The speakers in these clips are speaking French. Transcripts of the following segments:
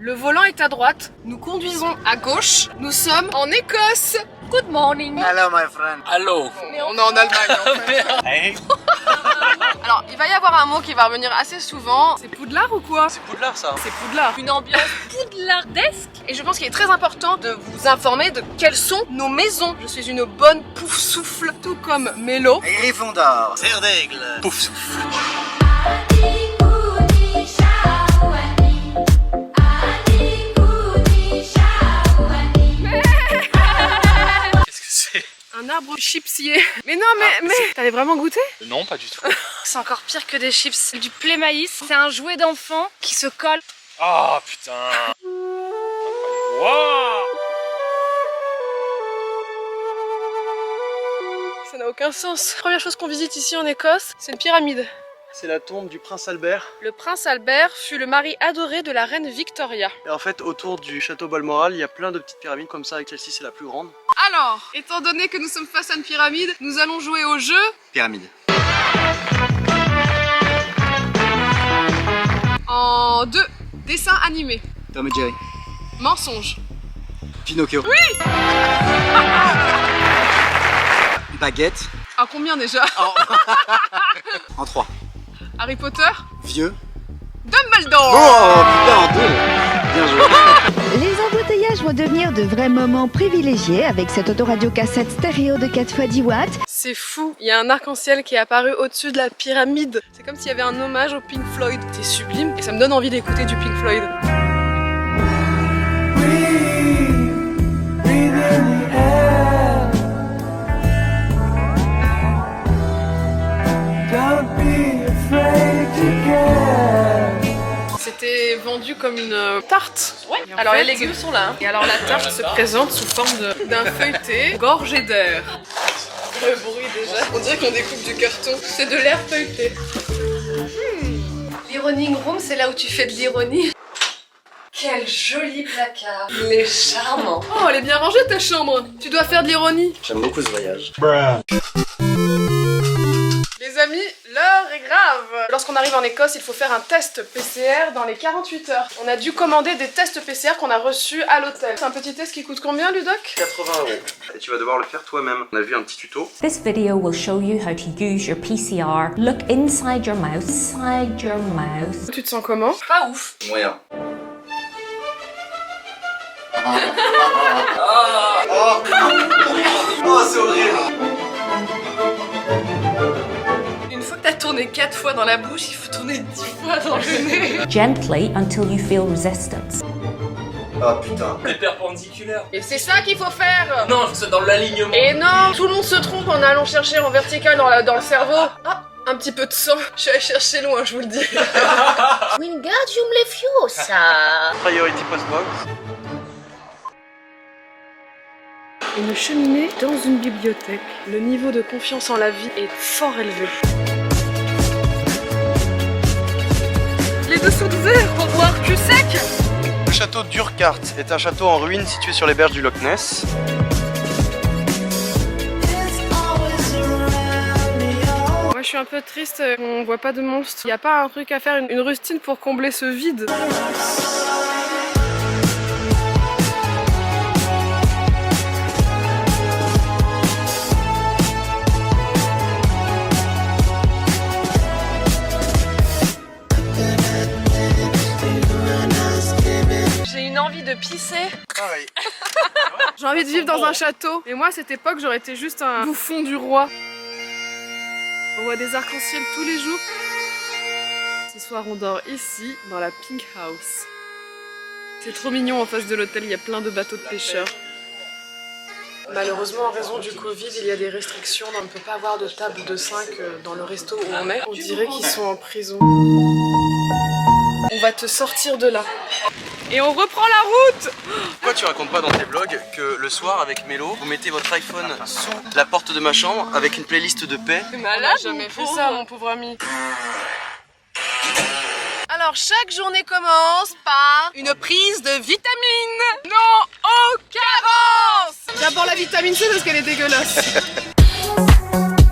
Le volant est à droite, nous conduisons à gauche, nous sommes en Écosse. Good morning. Hello my friend. Allô. Mais on est en Allemagne en fait. Alors, il va y avoir un mot qui va revenir assez souvent. C'est Poudlard ou quoi? C'est Poudlard ça. C'est Poudlard. Une ambiance poudlardesque. Et je pense qu'il est très important de vous informer de quelles sont nos maisons. Je suis une bonne pouf souffle, tout comme Mélo. Gryffondor. Serre d'aigle. Pouf souffle. Qu'est-ce que c'est? Un arbre chipsier. Mais non, mais t'avais vraiment goûté? Non, pas du tout. C'est encore pire que des chips. C'est du play maïs. C'est un jouet d'enfant qui se colle. Oh putain. Wow. Ça n'a aucun sens. Première chose qu'on visite ici en Écosse, c'est une pyramide. C'est la tombe du prince Albert. Le prince Albert fut le mari adoré de la reine Victoria. Et en fait, autour du château Balmoral, il y a plein de petites pyramides comme ça, avec celle-ci, c'est la plus grande. Alors, étant donné que nous sommes face à une pyramide, nous allons jouer au jeu Pyramide. en 2 dessins animés. Tom et Jerry. Mensonge. Pinocchio. Oui. Baguette. À combien déjà? En 3. Harry Potter. Vieux. Dumbledore. Oh putain, en 2. Bien joué. Les embouteillages vont devenir de vrais moments privilégiés avec cette autoradio cassette stéréo de 4 x 10 watts. C'est fou, il y a un arc-en-ciel qui est apparu au-dessus de la pyramide. C'est comme s'il y avait un hommage au Pink Floyd. C'est sublime et ça me donne envie d'écouter du Pink Floyd. C'était vendu comme une tarte. Ouais. Alors les légumes sont là. Et alors la tarte se présente sous forme d'un feuilleté gorgé d'air. Le bruit déjà. On dirait qu'on découpe du carton. C'est de l'air feuilleté. L'Ironing Room, c'est là où tu fais de l'ironie. Quel joli placard. Il est charmant. Oh, elle est bien rangée ta chambre. Tu dois faire de l'ironie. J'aime beaucoup ce voyage. Les amis, l'heure est grave. Lorsqu'on arrive en Écosse, il faut faire un test PCR dans les 48 heures. On a dû commander des tests PCR qu'on a reçus à l'hôtel. C'est un petit test qui coûte combien, Ludoc? 80 €. Et tu vas devoir le faire toi-même. On a vu un petit tuto. This video will show you how to use your PCR. Look inside your mouth. Tu te sens comment? Pas ouf. Moyen. Oh, c'est horrible. Une fois que t'as tourné 4 fois dans la bouche, il faut tourner 10 fois dans le nez. Gently until you feel resistance. Oh putain. C'est perpendiculaire. Et c'est ça qu'il faut faire. Non, c'est dans l'alignement. Et non, tout le monde se trompe en allant chercher en vertical dans le cerveau. Ah, un petit peu de sang. Je suis allée chercher loin, je vous le dis. Wingardium Leviosa. Priority Postbox. Une cheminée dans une bibliothèque. Le niveau de confiance en la vie est fort élevé. Les dessous de verre pour boire cul sec. Le château d'Urquhart est un château en ruine situé sur les berges du Loch Ness. Moi je suis un peu triste, on voit pas de monstre. Y a pas un truc à faire, une rustine pour combler ce vide? J'ai une envie de pisser. Pareil. J'ai envie de vivre dans un château. Et moi, à cette époque, j'aurais été juste un bouffon du roi. On voit des arcs-en-ciel tous les jours. Ce soir, on dort ici, dans la Pink House. C'est trop mignon, en face de l'hôtel, il y a plein de bateaux de pêcheurs. Malheureusement, en raison du Covid, il y a des restrictions. On ne peut pas avoir de table de 5 dans le resto où on est. On dirait qu'ils sont en prison. On va te sortir de là. Et on reprend la route. Pourquoi tu racontes pas dans tes vlogs que le soir avec Mélo, vous mettez votre iPhone sous la porte de ma chambre avec une playlist de paix? T'es malade? On n'a jamais fait ça, mon pauvre ami. Alors, chaque journée commence par une prise de vitamine. Non, aux carences. D'abord la vitamine C parce qu'elle est dégueulasse.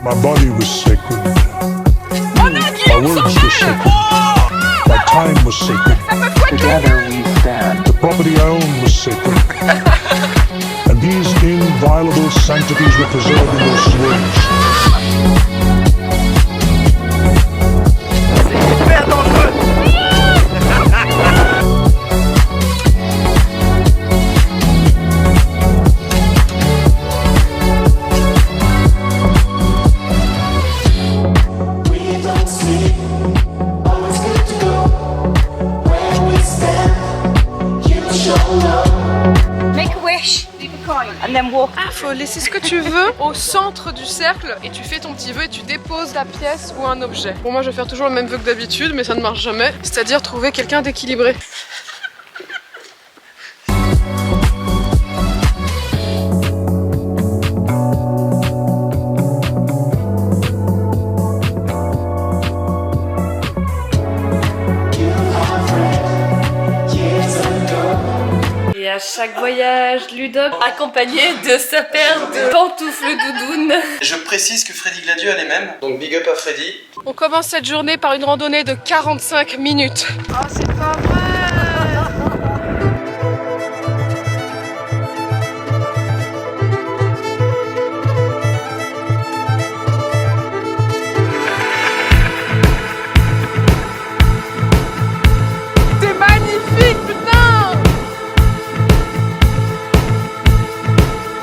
My body was sacred. My words were sacred. My time was sacred. Together we stand. property I owned was sacred. And these inviolable sanctities were preserved in those swings. Ah, faut laisser ce que tu veux au centre du cercle et tu fais ton petit vœu et tu déposes la pièce ou un objet. Bon, moi je vais faire toujours le même vœu que d'habitude, mais ça ne marche jamais. C'est-à-dire trouver quelqu'un d'équilibré. Et à chaque voyage, Ludoc accompagné de sa paire de pantoufles doudounes. Je précise que Freddy Gladieux a les mêmes, donc big up à Freddy. On commence cette journée par une randonnée de 45 minutes. Oh, c'est pas vrai! C'est magnifique, putain!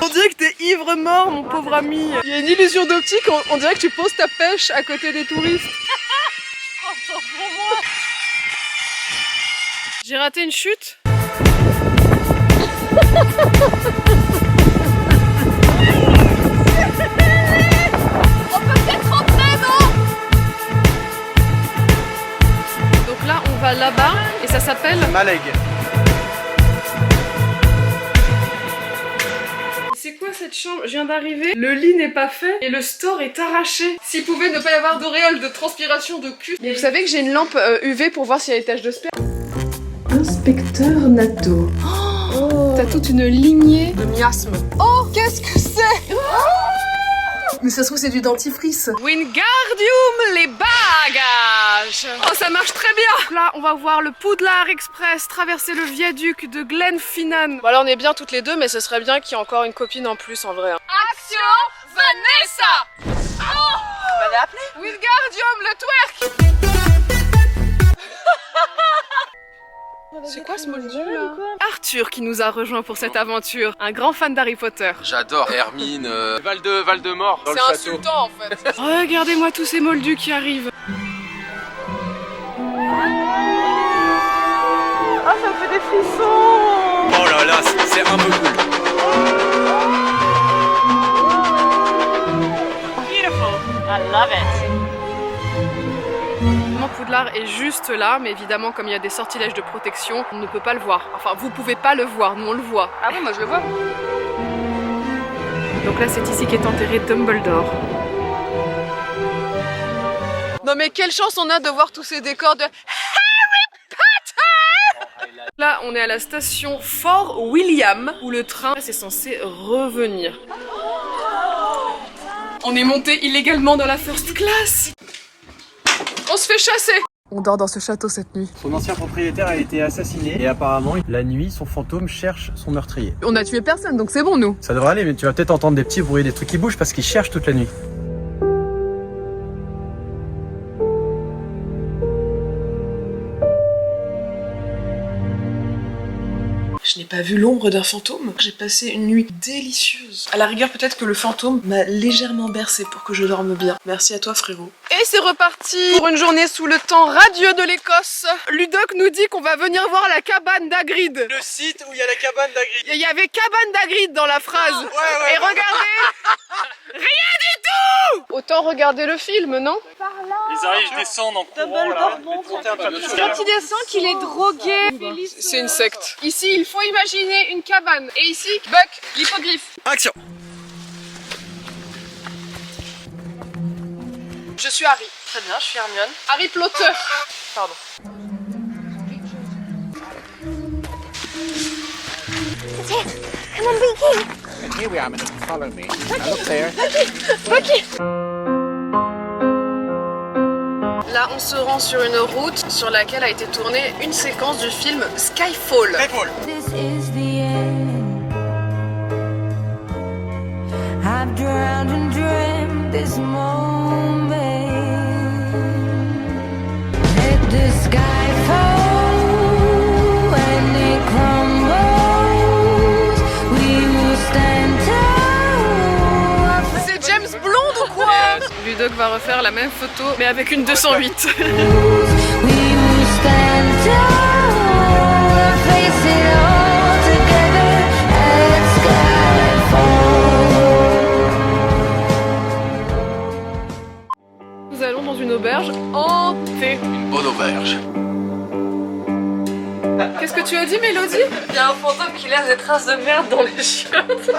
On dirait que t'es ivre mort, mon pauvre ami. Il y a une illusion d'optique, on dirait que tu poses ta pêche à côté des touristes. J'ai raté une chute. On peut peut-être rentrer, non? Donc là, on va là-bas et ça s'appelle Maleg. C'est quoi cette chambre? Je viens d'arriver, le lit n'est pas fait et le store est arraché. S'il pouvait ne pas y avoir d'auréole de transpiration de cul. Mais vous savez que j'ai une lampe UV pour voir s'il y a des taches de sperme. Inspecteur Nato. Oh, t'as toute une lignée de miasmes. Oh, qu'est-ce que c'est? Mais ça se trouve c'est du dentifrice. Wingardium les bagages. Oh, ça marche très bien. Là on va voir le Poudlard Express traverser le viaduc de Glenfinnan. Bon, alors on est bien toutes les deux, mais ce serait bien qu'il y ait encore une copine en plus en vrai. Action Vanessa. Oh, on va l'appeler Wingardium le twerk. C'est quoi ce moldu là? Arthur qui nous a rejoint pour cette aventure, un grand fan d'Harry Potter. J'adore Hermine, Val-de-Mort dans le château. C'est insultant en fait. Regardez-moi tous ces moldus qui arrivent. Ah, ça me fait des frissons. Oh là là, c'est un peu cool. Beautiful. I love it. Poudlard est juste là, mais évidemment comme il y a des sortilèges de protection, on ne peut pas le voir. Enfin, vous pouvez pas le voir, nous on le voit. Ah oui, moi je le vois. Donc là, c'est ici qu'est enterré Dumbledore. Non mais quelle chance on a de voir tous ces décors de Harry Potter! Là, on est à la station Fort William, où le train est censé revenir. On est monté illégalement dans la first class. On se fait chasser. On dort dans ce château cette nuit. Son ancien propriétaire a été assassiné et apparemment, la nuit, son fantôme cherche son meurtrier. On a tué personne, donc c'est bon nous. Ça devrait aller, mais tu vas peut-être entendre des petits bruits, des trucs qui bougent parce qu'il cherche toute la nuit. Je n'ai pas vu l'ombre d'un fantôme. J'ai passé une nuit délicieuse. À la rigueur, peut-être que le fantôme m'a légèrement bercé pour que je dorme bien. Merci à toi, frérot. Et c'est reparti pour une journée sous le temps radieux de l'Écosse. Ludoc nous dit qu'on va venir voir la cabane d'Hagrid. Le site où il y a la cabane d'Hagrid. Il y avait cabane d'Hagrid dans la phrase. Et regardez, rien du tout. Autant regarder le film, non? Ils arrivent, je descends en courant là. Quand il descend, qu'il est drogué. C'est une secte. Ici, il faut imaginer une cabane. Et ici, Buck, l'hippogriffe. Action. Je suis Harry. Très bien, je suis Hermione. Harry Potter. Pardon. Come on, Beaky. And here we are, madam. Follow me. Now look there. Là, Là, on se rend sur une route sur laquelle a été tournée une séquence du film Skyfall. This is the end. I've drowned and dreamt this moment. Let the sky fall when it crumbles. We will stand tall. C'est James Blonde ou quoi? Ludoc va refaire la même photo mais avec une 208. We will stand tall. Face it all together at skyfall. Nous allons dans une auberge hantée. Une bonne auberge. Qu'est-ce que tu as dit, Mélodie? Il y a un fantôme qui laisse des traces de merde dans les chiottes.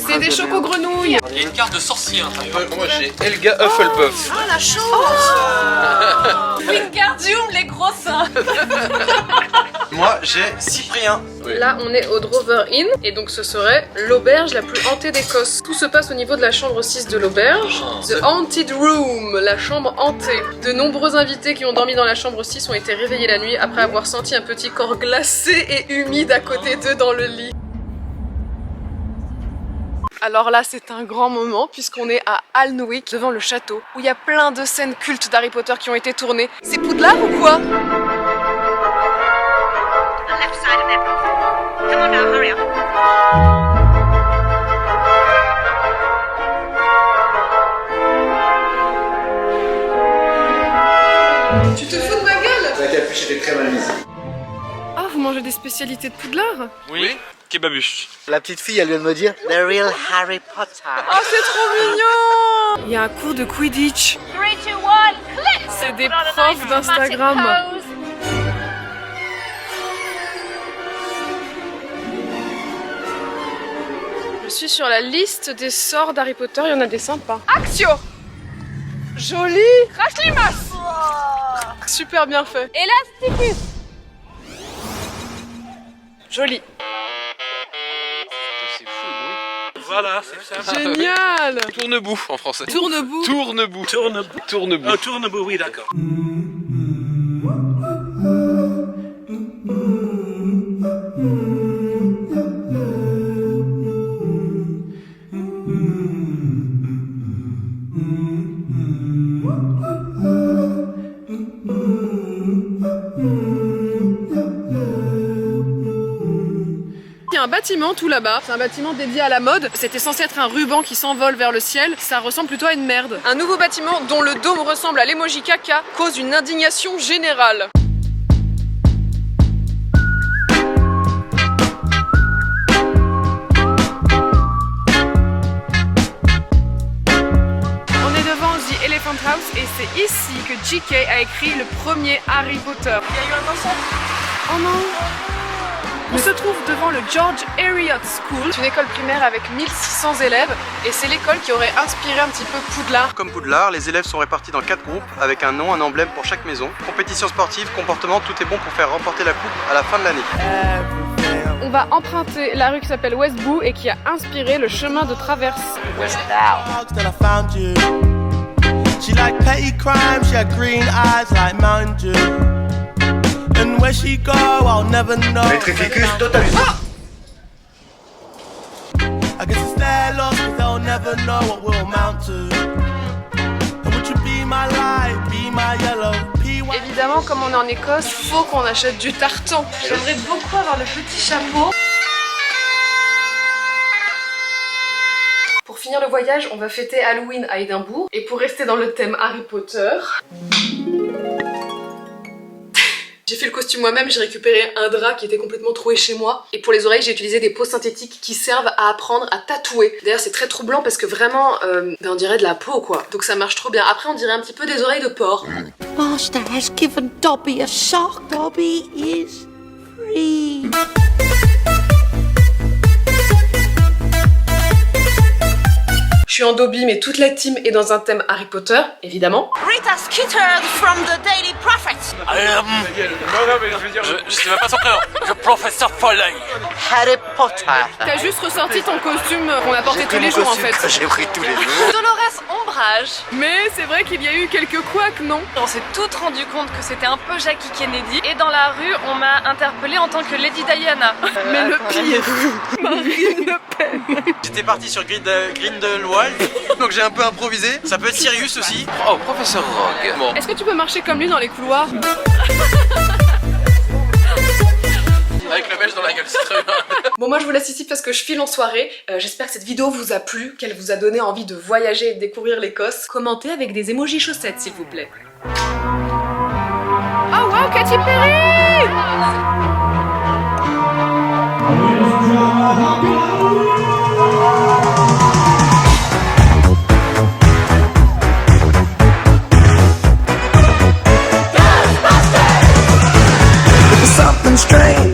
C'est des choco-grenouilles. Il y a une carte de sorcier à l'intérieur. Moi j'ai Helga Hufflepuff. Ah, la chance. Wingardium, les gros seins. Moi j'ai Cyprien. Là, on est au Drover Inn, et donc ce serait l'auberge la plus hantée d'Écosse. Tout se passe au niveau de la chambre 6 de l'auberge. The Haunted Room, la chambre hantée. De nombreux invités qui ont dormi dans la chambre 6 ont été réveillés la nuit après avoir senti un petit corps glacé et humide à côté d'eux dans le lit. Alors là, c'est un grand moment puisqu'on est à Alnwick, devant le château, où il y a plein de scènes cultes d'Harry Potter qui ont été tournées. C'est Poudlard ou quoi? Tu te fous de ma gueule? La capuche était très mal mise. Ah, vous mangez des spécialités de Poudlard? Oui, kebabuche. La petite fille, elle vient de me dire The real Harry Potter. Oh, c'est trop mignon! Il y a un cours de Quidditch. 3, 2, 1, click! C'est des profs d'Instagram. Je suis sur la liste des sorts d'Harry Potter, il y en a des sympas. Actio! Joli! Crash limace! Super bien fait. Elasticus! Joli. C'est fou le bruit. Voilà, c'est ça. Génial! Tournebout en français. Tournebout. Tournebout. Tournebout. Oh, tournebout, oui, d'accord. Il y a un bâtiment tout là-bas, c'est un bâtiment dédié à la mode. C'était censé être un ruban qui s'envole vers le ciel, ça ressemble plutôt à une merde. Un nouveau bâtiment dont le dôme ressemble à l'emoji caca cause une indignation générale. On est devant The Elephant House et c'est ici que J.K. a écrit le premier Harry Potter. Il y a eu un incendie. Oh non! On se trouve devant le George Heriot School, une école primaire avec 1600 élèves, et c'est l'école qui aurait inspiré un petit peu Poudlard. Comme Poudlard, les élèves sont répartis dans 4 groupes avec un nom, un emblème pour chaque maison. Compétition sportive, comportement, tout est bon pour faire remporter la coupe à la fin de l'année. On va emprunter la rue qui s'appelle Westboo et qui a inspiré le chemin de traverse. She liked petty crime, she had green eyes like Mountain Dew. And where she go, I'll never know. Petrificus totalus. Ah! I guess it's their loss, cause they'll never know what we'll amount to. And would you be my light, be my yellow, P1? Évidemment, comme on est en Écosse, faut qu'on achète du tartan. J'aimerais beaucoup avoir le petit chapeau. Pour finir le voyage, on va fêter Halloween à Édimbourg. Et pour rester dans le thème Harry Potter... J'ai fait le costume moi-même, j'ai récupéré un drap qui était complètement troué chez moi. Et pour les oreilles, j'ai utilisé des peaux synthétiques qui servent à apprendre à tatouer. D'ailleurs, c'est très troublant parce que vraiment, on dirait de la peau quoi. Donc ça marche trop bien. Après, on dirait un petit peu des oreilles de porc. Master has given Dobby a shock. Dobby is free. Je suis en Dobby, mais toute la team est dans un thème Harry Potter, évidemment. Rita Skeeter from the Daily Prophet. Non, mais je veux dire, je sais même pas son prénom. Le professeur Foley. Harry Potter. T'as juste ressorti ton costume qu'on a porté tous les jours en fait. J'ai pris tous les jours. Dolores Ombrage. Mais c'est vrai qu'il y a eu quelques couacs, non? On s'est toutes rendu compte que c'était un peu Jackie Kennedy. Et dans la rue, on m'a interpellée en tant que Lady Diana. Mais le pire, Marine Le Pen. J'étais parti sur Grindelwald, donc j'ai un peu improvisé. Ça peut être Sirius aussi. Oh, professeur Rogue. Bon. Est-ce que tu peux marcher comme lui dans les couloirs? Avec le belge dans la gueule, c'est très bien. Bon, moi je vous laisse ici parce que je file en soirée. J'espère que cette vidéo vous a plu, qu'elle vous a donné envie de voyager et de découvrir l'Écosse. Commentez avec des emojis chaussettes s'il vous plaît. Oh wow, Katy Perry! Something strange